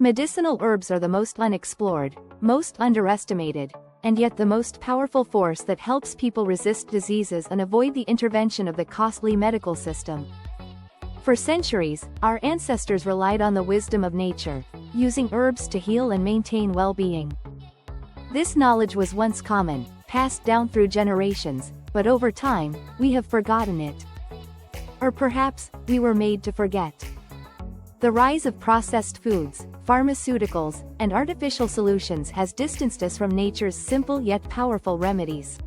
Medicinal herbs are the most unexplored, most underestimated, and yet the most powerful force that helps people resist diseases and avoid the intervention of the costly medical system. For centuries, our ancestors relied on the wisdom of nature, using herbs to heal and maintain well-being. This knowledge was once common, passed down through generations, but over time, we have forgotten it. Or perhaps, we were made to forget. The rise of processed foods, pharmaceuticals, and artificial solutions has distanced us from nature's simple yet powerful remedies.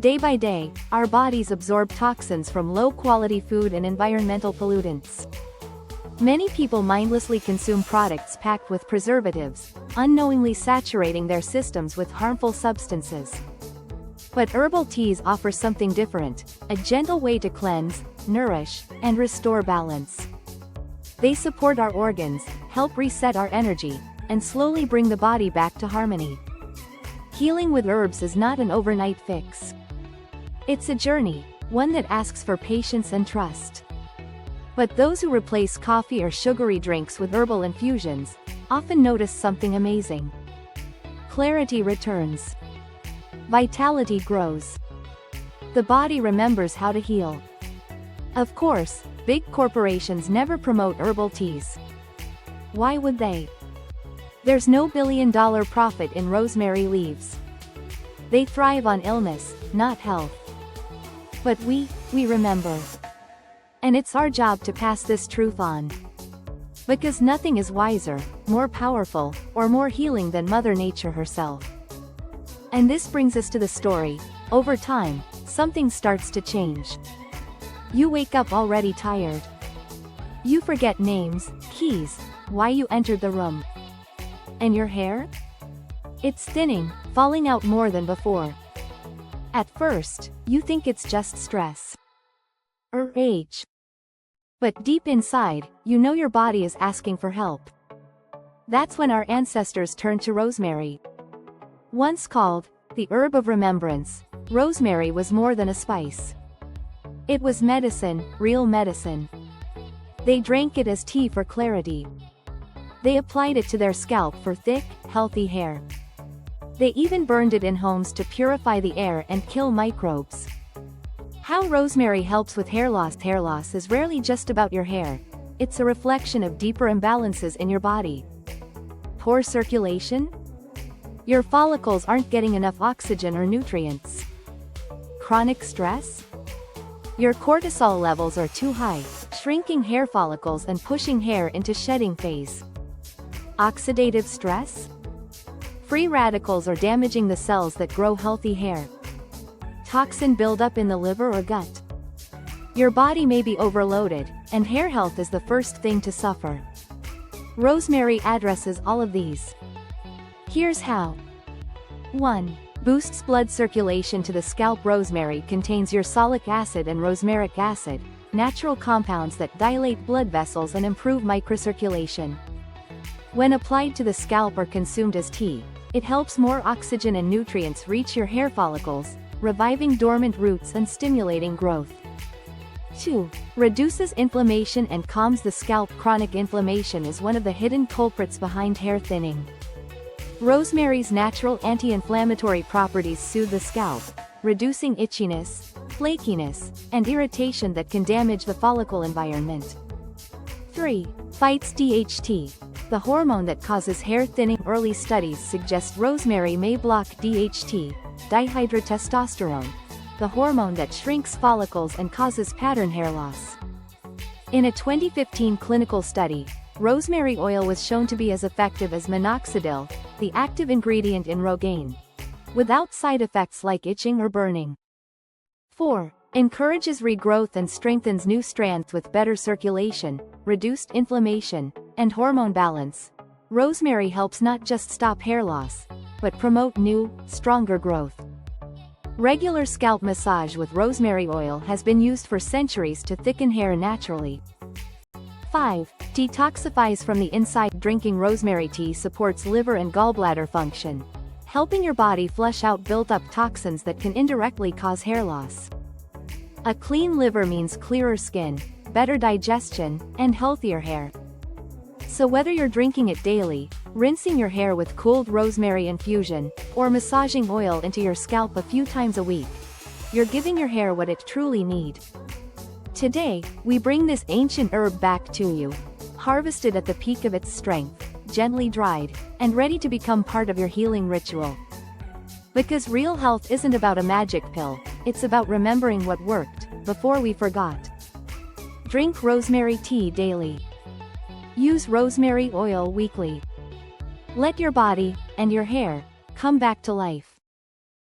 Day by day, our bodies absorb toxins from low-quality food and environmental pollutants. Many people mindlessly consume products packed with preservatives, unknowingly saturating their systems with harmful substances. But herbal teas offer something different, a gentle way to cleanse, nourish, and restore balance. They support our organs, help reset our energy, and slowly bring the body back to harmony. Healing with herbs is not an overnight fix. It's a journey, one that asks for patience and trust. But those who replace coffee or sugary drinks with herbal infusions often notice something amazing. Clarity returns. Vitality grows. The body remembers how to heal. Of course, big corporations never promote herbal teas. Why would they? There's no billion-dollar profit in rosemary leaves. They thrive on illness, not health. But we remember. And it's our job to pass this truth on. Because nothing is wiser, more powerful, or more healing than Mother Nature herself. And this brings us to the story. Over time, something starts to change. You wake up already tired. You forget names, keys, why you entered the room. And your hair? It's thinning, falling out more than before. At first, you think it's just stress. Or age. But deep inside, you know your body is asking for help. That's when our ancestors turned to rosemary. Once called the herb of remembrance, rosemary was more than a spice. It was medicine, real medicine. They drank it as tea for clarity. They applied it to their scalp for thick, healthy hair. They even burned it in homes to purify the air and kill microbes. How rosemary helps with hair loss. Hair loss is rarely just about your hair. It's a reflection of deeper imbalances in your body. Poor circulation? Your follicles aren't getting enough oxygen or nutrients. Chronic stress? Your cortisol levels are too high, shrinking hair follicles and pushing hair into shedding phase. Oxidative stress? Free radicals are damaging the cells that grow healthy hair. Toxin buildup in the liver or gut. Your body may be overloaded, and hair health is the first thing to suffer. Rosemary addresses all of these. Here's how. 1. Boosts blood circulation to the scalp. Rosemary contains ursolic acid and rosmaric acid, natural compounds that dilate blood vessels and improve microcirculation. When applied to the scalp or consumed as tea, it helps more oxygen and nutrients reach your hair follicles, reviving dormant roots and stimulating growth. 2. Reduces inflammation and calms the scalp. Chronic inflammation is one of the hidden culprits behind hair thinning. Rosemary's natural anti-inflammatory properties soothe the scalp, reducing itchiness, flakiness, and irritation that can damage the follicle environment. 3. Fights DHT, the hormone that causes hair thinning. Early studies suggest rosemary may block DHT, dihydrotestosterone, the hormone that shrinks follicles and causes pattern hair loss. In a 2015 clinical study, rosemary oil was shown to be as effective as minoxidil, the active ingredient in Rogaine, without side effects like itching or burning. 4. Encourages regrowth and strengthens new strands with better circulation, reduced inflammation, and hormone balance. Rosemary helps not just stop hair loss, but promote new, stronger growth. Regular scalp massage with rosemary oil has been used for centuries to thicken hair naturally. 5. Detoxifies from the inside. Drinking rosemary tea supports liver and gallbladder function, helping your body flush out built-up toxins that can indirectly cause hair loss. A clean liver means clearer skin, better digestion, and healthier hair. So whether you're drinking it daily, rinsing your hair with cooled rosemary infusion, or massaging oil into your scalp a few times a week, you're giving your hair what it truly needs. Today, we bring this ancient herb back to you, harvested at the peak of its strength, gently dried, and ready to become part of your healing ritual. Because real health isn't about a magic pill, it's about remembering what worked, before we forgot. Drink rosemary tea daily. Use rosemary oil weekly. Let your body, and your hair, come back to life.